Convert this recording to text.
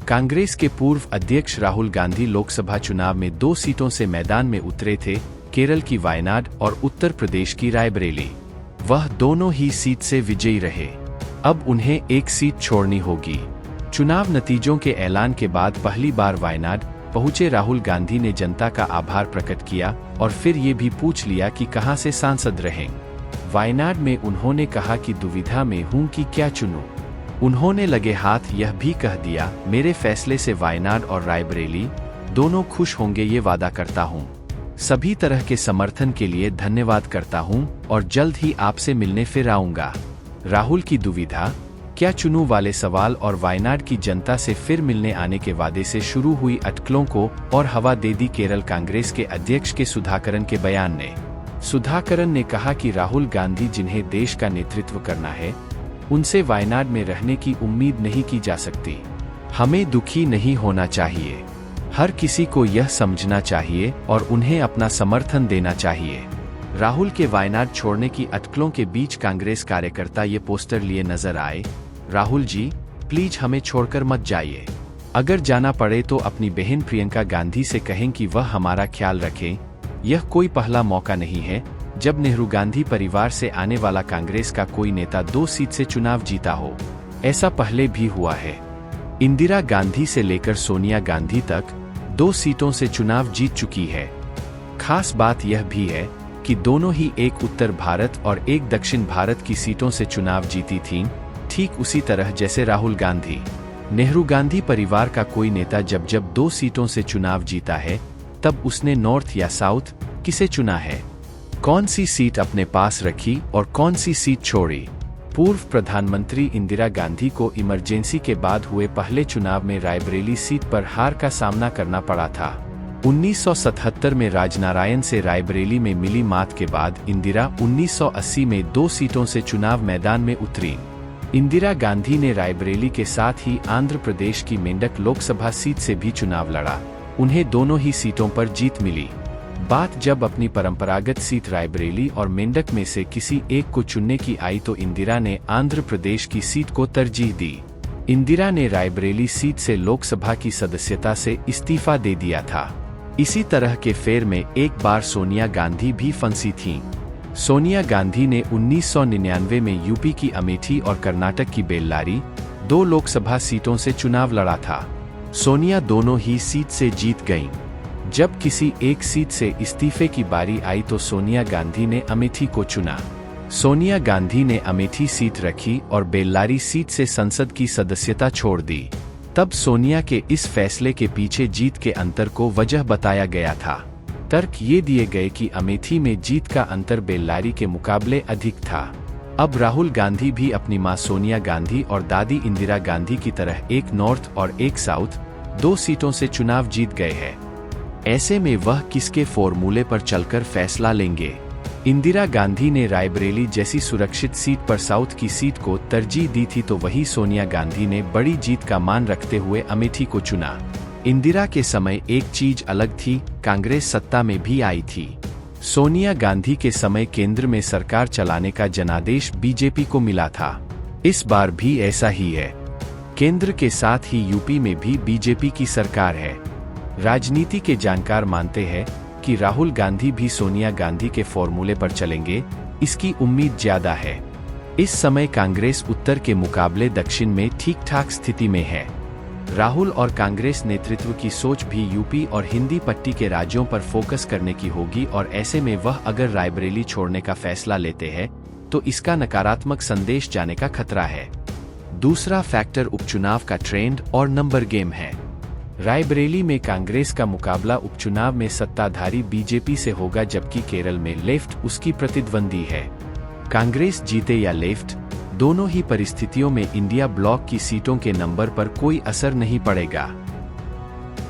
कांग्रेस के पूर्व अध्यक्ष राहुल गांधी लोकसभा चुनाव में 2 सीटों से मैदान में उतरे थे, केरल की वायनाड और उत्तर प्रदेश की रायबरेली। वह दोनों ही सीट से विजयी रहे। अब उन्हें एक सीट छोड़नी होगी। चुनाव नतीजों के ऐलान के बाद पहली बार वायनाड पहुंचे राहुल गांधी ने जनता का आभार प्रकट किया और फिर ये भी पूछ लिया कि कहां से सांसद रहें। वायनाड में उन्होंने कहा कि दुविधा में हूं कि क्या चुनूं। उन्होंने लगे हाथ यह भी कह दिया, मेरे फैसले से वायनाड और रायबरेली दोनों खुश होंगे, ये वादा करता हूं। सभी तरह के समर्थन के लिए धन्यवाद करता हूं और जल्द ही आपसे मिलने फिर आऊंगा। राहुल की दुविधा, क्या चुनूं वाले सवाल और वायनाड की जनता से फिर मिलने आने के वादे से शुरू हुई अटकलों को और हवा दे दी केरल कांग्रेस के अध्यक्ष के सुधाकरन के बयान ने। सुधाकरन ने कहा कि राहुल गांधी जिन्हें देश का नेतृत्व करना है, उनसे वायनाड में रहने की उम्मीद नहीं की जा सकती। हमें दुखी नहीं होना चाहिए। हर किसी को यह समझना चाहिए और उन्हें अपना समर्थन देना चाहिए। राहुल के वायनाड छोड़ने की अटकलों के बीच कांग्रेस कार्यकर्ता ये पोस्टर लिए नजर आए, राहुल जी प्लीज हमें छोड़कर मत जाइए। अगर जाना पड़े तो अपनी बहन प्रियंका गांधी से कहें कि वह हमारा ख्याल रखें। यह कोई पहला मौका नहीं है जब नेहरू गांधी परिवार से आने वाला कांग्रेस का कोई नेता 2 सीट से चुनाव जीता हो। ऐसा पहले भी हुआ है। इंदिरा गांधी से लेकर सोनिया गांधी तक 2 सीटों से चुनाव जीत चुकी है। खास बात यह भी है कि दोनों ही एक उत्तर भारत और एक दक्षिण भारत की सीटों से चुनाव जीती थीं, ठीक उसी तरह जैसे राहुल गांधी। नेहरू गांधी परिवार का कोई नेता जब 2 सीटों से चुनाव जीता है, तब उसने नॉर्थ या साउथ किसे चुना है, कौन सी सीट अपने पास रखी और कौन सी सीट छोड़ी। पूर्व प्रधानमंत्री इंदिरा गांधी को इमरजेंसी के बाद हुए पहले चुनाव में रायबरेली सीट पर हार का सामना करना पड़ा था। 1977 में राजनारायण से रायबरेली में मिली मात के बाद इंदिरा 1980 में 2 सीटों से चुनाव मैदान में उतरी। इंदिरा गांधी ने रायबरेली के साथ ही आंध्र प्रदेश की मेंढक लोकसभा सीट से भी चुनाव लड़ा। उन्हें दोनों ही सीटों पर जीत मिली। बात जब अपनी परंपरागत सीट रायबरेली और मेंढक में से किसी एक को चुनने की आई तो इंदिरा ने आंध्र प्रदेश की सीट को तरजीह दी। इंदिरा ने रायबरेली सीट से लोकसभा की सदस्यता से इस्तीफा दे दिया था। इसी तरह के फेर में एक बार सोनिया गांधी भी फंसी थीं। सोनिया गांधी ने 1999 में यूपी की अमेठी और कर्नाटक की बेल्लारी 2 लोकसभा सीटों से चुनाव लड़ा था। सोनिया दोनों ही सीट से जीत गईं। जब किसी एक सीट से इस्तीफे की बारी आई तो सोनिया गांधी ने अमेठी को चुना। सोनिया गांधी ने अमेठी सीट रखी और बेल्लारी सीट से संसद की सदस्यता छोड़ दी। तब सोनिया के इस फैसले के पीछे जीत के अंतर को वजह बताया गया था। तर्क ये दिए गए कि अमेठी में जीत का अंतर बेल्लारी के मुकाबले अधिक था। अब राहुल गांधी भी अपनी मां सोनिया गांधी और दादी इंदिरा गांधी की तरह एक नॉर्थ और एक साउथ 2 सीटों से चुनाव जीत गए हैं। ऐसे में वह किसके फॉर्मूले पर चलकर फैसला लेंगे। इंदिरा गांधी ने रायबरेली जैसी सुरक्षित सीट पर साउथ की सीट को तरजीह दी थी, तो वही सोनिया गांधी ने बड़ी जीत का मान रखते हुए अमेठी को चुना। इंदिरा के समय एक चीज अलग थी, कांग्रेस सत्ता में भी आई थी। सोनिया गांधी के समय केंद्र में सरकार चलाने का जनादेश बीजेपी को मिला था। इस बार भी ऐसा ही है। केंद्र के साथ ही यूपी में भी बीजेपी की सरकार है। राजनीति के जानकार मानते हैं कि राहुल गांधी भी सोनिया गांधी के फॉर्मूले पर चलेंगे, इसकी उम्मीद ज्यादा है। इस समय कांग्रेस उत्तर के मुकाबले दक्षिण में ठीक ठाक स्थिति में है। राहुल और कांग्रेस नेतृत्व की सोच भी यूपी और हिंदी पट्टी के राज्यों पर फोकस करने की होगी और ऐसे में वह अगर रायबरेली छोड़ने का फैसला लेते हैं तो इसका नकारात्मक संदेश जाने का खतरा है। दूसरा फैक्टर उपचुनाव का ट्रेंड और नंबर गेम है। रायबरेली में कांग्रेस का मुकाबला उपचुनाव में सत्ताधारी बीजेपी से होगा, जबकि केरल में लेफ्ट उसकी प्रतिद्वंदी है। कांग्रेस जीते या लेफ्ट, दोनों ही परिस्थितियों में इंडिया ब्लॉक की सीटों के नंबर पर कोई असर नहीं पड़ेगा।